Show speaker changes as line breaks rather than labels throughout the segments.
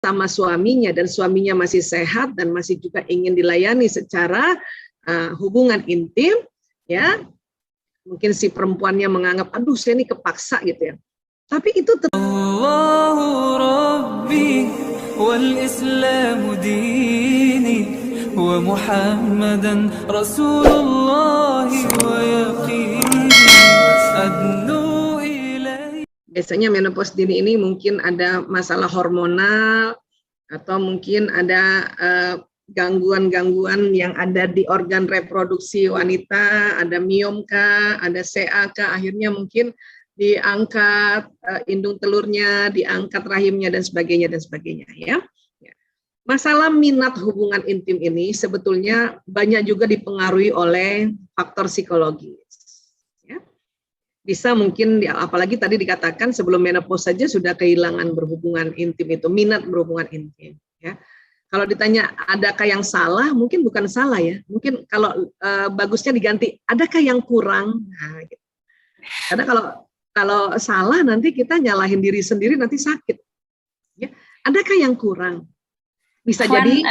sama suaminya dan suaminya masih sehat dan masih juga ingin dilayani secara hubungan intim, ya mungkin si perempuannya menganggap aduh saya ini kepaksa gitu ya, tapi itu tetap
Allahu Rabbi wal Islam dini wa Muhammadan Rasulullah wa yaqini adnu ilaihi.
Biasanya menopause dini ini mungkin ada masalah hormonal atau mungkin ada gangguan-gangguan yang ada di organ reproduksi wanita, ada miom kah, ada CA kah, akhirnya mungkin diangkat indung telurnya, diangkat rahimnya dan sebagainya ya. Masalah minat hubungan intim ini sebetulnya banyak juga dipengaruhi oleh faktor psikologis. Bisa mungkin apalagi tadi dikatakan sebelum menopause saja sudah kehilangan berhubungan intim itu, minat berhubungan intim ya. Kalau ditanya adakah yang salah, mungkin bukan salah ya, mungkin kalau bagusnya diganti adakah yang kurang. Nah, gitu. Karena kalau salah nanti kita nyalahin diri sendiri, nanti sakit ya. Adakah yang kurang, bisa jadi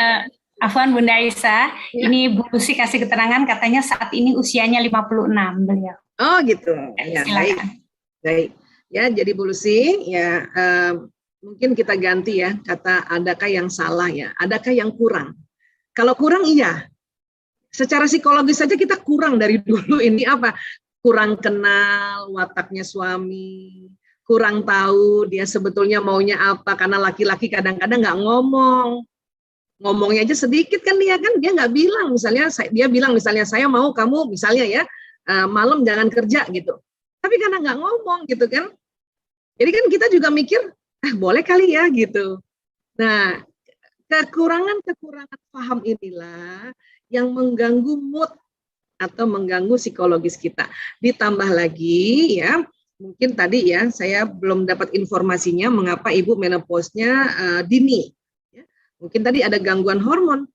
Afwan Bunda Aisyah, ya. Ini Bu Lucy kasih keterangan katanya saat ini usianya 56 beliau.
Oh gitu, ya, baik. Ya, jadi Bu Lucy, ya mungkin kita ganti ya kata adakah yang salah ya, adakah yang kurang. Kalau kurang iya, secara psikologis saja kita kurang dari dulu ini apa? Kurang kenal wataknya suami, kurang tahu dia sebetulnya maunya apa, karena laki-laki kadang-kadang nggak ngomongnya aja sedikit kan dia nggak bilang, misalnya dia bilang misalnya saya mau kamu misalnya ya malam jangan kerja gitu, tapi karena nggak ngomong gitu kan, jadi kan kita juga mikir boleh kali ya gitu. Nah, kekurangan paham inilah yang mengganggu mood atau mengganggu psikologis kita. Ditambah lagi ya, mungkin tadi ya saya belum dapat informasinya mengapa ibu menopause-nya dini. Ya, mungkin tadi ada gangguan hormon,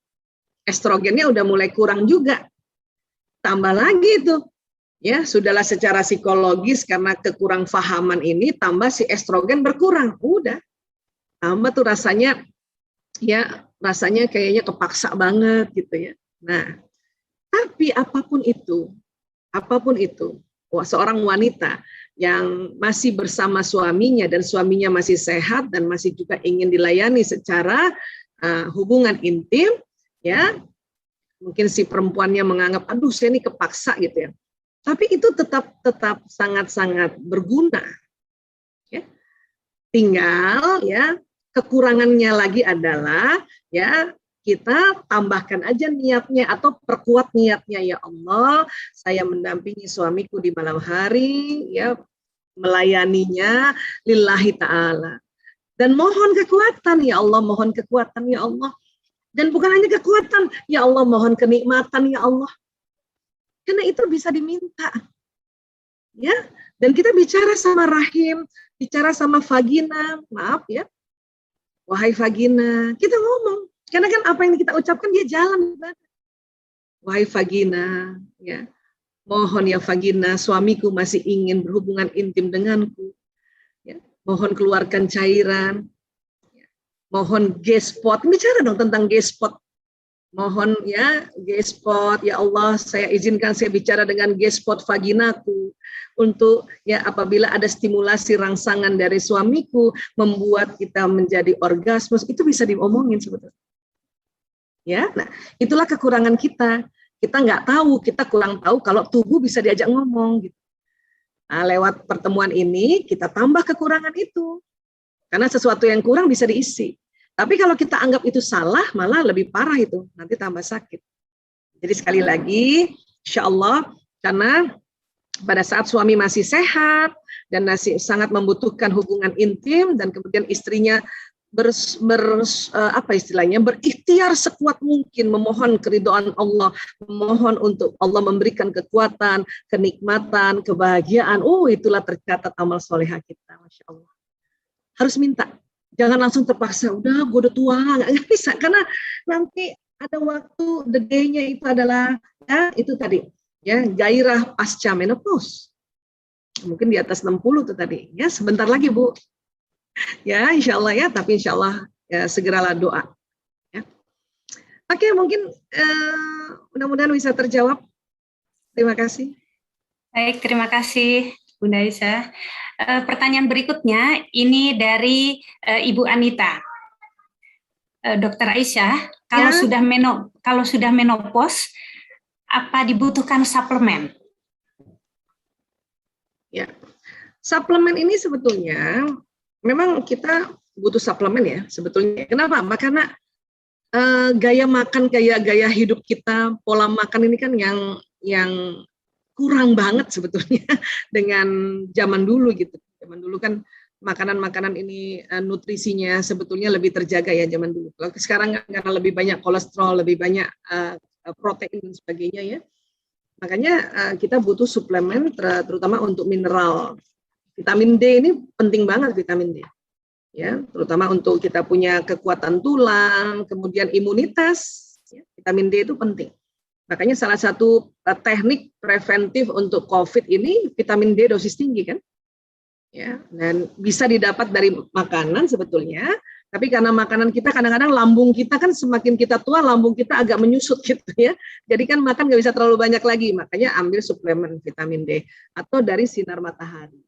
estrogennya udah mulai kurang juga. Tambah lagi itu. Ya, sudahlah secara psikologis karena kekurang fahaman ini tambah si estrogen berkurang. Udah. Tambah tuh rasanya kayaknya kepaksa banget gitu ya. Nah, tapi apapun itu, seorang wanita yang masih bersama suaminya dan suaminya masih sehat dan masih juga ingin dilayani secara hubungan intim, ya, mungkin si perempuannya menganggap, aduh saya ini kepaksa gitu ya. Tapi itu tetap sangat-sangat berguna. Ya. Tinggal ya kekurangannya lagi adalah ya kita tambahkan aja niatnya atau perkuat niatnya, ya Allah, saya mendampingi suamiku di malam hari, ya melayaninya lillahi ta'ala. Dan mohon kekuatan, ya Allah, mohon kekuatan, ya Allah. Dan bukan hanya kekuatan, ya Allah, mohon kenikmatan, ya Allah. Karena itu bisa diminta. Ya, dan kita bicara sama rahim, bicara sama vagina, maaf ya. Wahai vagina, kita ngomong. Karena kan apa yang kita ucapkan dia jalan. Wahai vagina, ya. Mohon ya vagina, suamiku masih ingin berhubungan intim denganku. Ya. Mohon keluarkan cairan. Ya. Mohon G-spot. Bicara dong tentang G-spot. Mohon ya G-spot, ya Allah, saya izinkan saya bicara dengan G-spot vaginaku untuk ya apabila ada stimulasi rangsangan dari suamiku membuat kita menjadi orgasmus, itu bisa diomongin sebetulnya. Ya, nah itulah kekurangan kita. Kita nggak tahu, kita kurang tahu kalau tubuh bisa diajak ngomong gitu. Nah, lewat pertemuan ini kita tambah kekurangan itu. Karena sesuatu yang kurang bisa diisi. Tapi kalau kita anggap itu salah, malah lebih parah itu, nanti tambah sakit. Jadi sekali lagi, insya Allah, karena pada saat suami masih sehat dan masih sangat membutuhkan hubungan intim dan kemudian istrinya berikhtiar sekuat mungkin memohon keridhaan Allah, memohon untuk Allah memberikan kekuatan, kenikmatan, kebahagiaan. Oh, itulah tercatat amal solehah kita, masya Allah. Harus minta. Jangan langsung terpaksa, udah gue udah tua, nggak bisa. Karena nanti ada waktu, the day-nya itu adalah, ya itu tadi, ya gairah pasca menopause. Mungkin di atas 60 tuh tadi, ya sebentar lagi Bu. Ya insya Allah ya, tapi insya Allah ya segeralah doa. Ya. Oke, mungkin mudah-mudahan bisa terjawab. Terima kasih.
Baik, terima kasih Bunda Aisyah. Pertanyaan berikutnya ini dari Ibu Anita. Dokter Aisyah, kalau sudah menopause, apa dibutuhkan suplemen?
Ya, suplemen ini sebetulnya memang kita butuh suplemen ya sebetulnya. Kenapa? Karena gaya makan, gaya hidup kita, pola makan ini kan yang kurang banget sebetulnya dengan zaman dulu gitu. Zaman dulu kan makanan-makanan ini nutrisinya sebetulnya lebih terjaga ya zaman dulu. Kalau sekarang karena lebih banyak kolesterol, lebih banyak protein dan sebagainya ya. Makanya kita butuh suplemen terutama untuk mineral. Vitamin D ini penting banget, vitamin D. Ya, terutama untuk kita punya kekuatan tulang, kemudian imunitas, ya, vitamin D itu penting. Makanya salah satu teknik preventif untuk COVID ini vitamin D dosis tinggi kan, ya, dan bisa didapat dari makanan sebetulnya. Tapi karena makanan kita kadang-kadang lambung kita kan semakin kita tua lambung kita agak menyusut gitu ya. Jadi kan makan nggak bisa terlalu banyak lagi, makanya ambil suplemen vitamin D atau dari sinar matahari.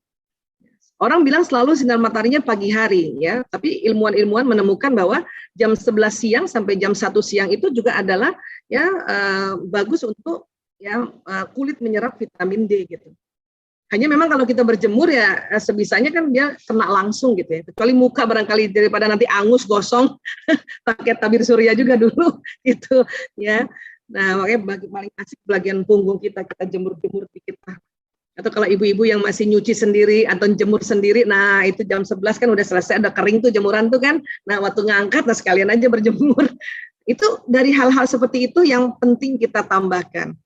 Orang bilang selalu sinar mataharinya pagi hari ya, tapi ilmuwan-ilmuwan menemukan bahwa jam 11 siang sampai jam 1 siang itu juga adalah ya bagus untuk ya kulit menyerap vitamin D gitu. Hanya memang kalau kita berjemur ya sebisanya kan dia kena langsung gitu ya. Kecuali muka barangkali daripada nanti angus gosong pakai tabir surya juga dulu gitu ya. Nah, makanya paling asik bagian punggung kita jemur-jemur dikit. Atau kalau ibu-ibu yang masih nyuci sendiri atau jemur sendiri, nah itu jam 11 kan udah selesai, udah kering tuh jemuran tuh kan. Nah, waktu ngangkat, nah sekalian aja berjemur. Itu dari hal-hal seperti itu yang penting kita tambahkan.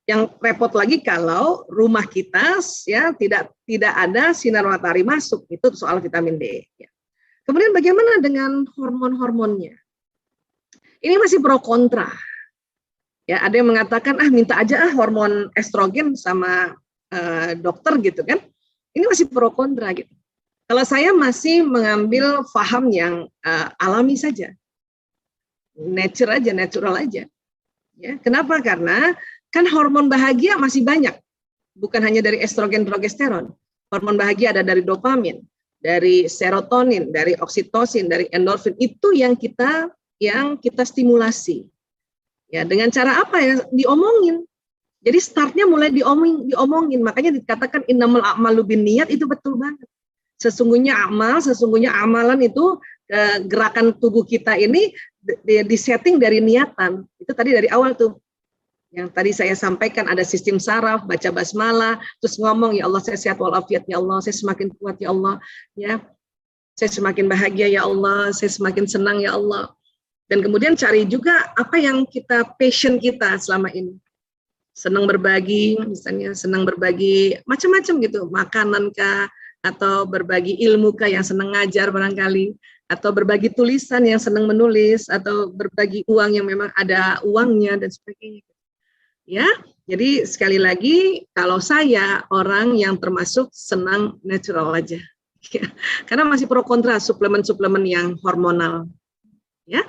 Yang repot lagi kalau rumah kita ya tidak ada sinar matahari masuk, itu soal vitamin D. Ya. Kemudian bagaimana dengan hormon-hormonnya? Ini masih pro kontra. Ya, ada yang mengatakan minta aja hormon estrogen sama dokter gitu kan, ini masih pro kontra gitu. Kalau saya masih mengambil faham yang alami saja, natural aja. Ya, kenapa? Karena kan hormon bahagia masih banyak, bukan hanya dari estrogen, progesteron. Hormon bahagia ada dari dopamin, dari serotonin, dari oksitosin, dari endorfin. Itu yang kita stimulasi. Ya, dengan cara apa ya? Diomongin. Jadi startnya mulai diomongin, makanya dikatakan innamal a'malu binniyat, itu betul banget. Sesungguhnya amalan itu gerakan tubuh kita ini disetting dari niatan. Itu tadi dari awal tuh. Yang tadi saya sampaikan ada sistem saraf, baca basmalah, terus ngomong ya Allah saya sehat walafiat ya Allah, saya semakin kuat ya Allah, ya. Saya semakin bahagia ya Allah, saya semakin senang ya Allah. Dan kemudian cari juga apa yang passion kita selama ini. Senang berbagi, misalnya senang berbagi macam-macam gitu, makanan kah, atau berbagi ilmu kah yang senang ngajar barangkali, atau berbagi tulisan yang senang menulis, atau berbagi uang yang memang ada uangnya dan sebagainya. Ya, jadi sekali lagi kalau saya orang yang termasuk senang natural aja, ya, karena masih pro kontra suplemen-suplemen yang hormonal. Ya,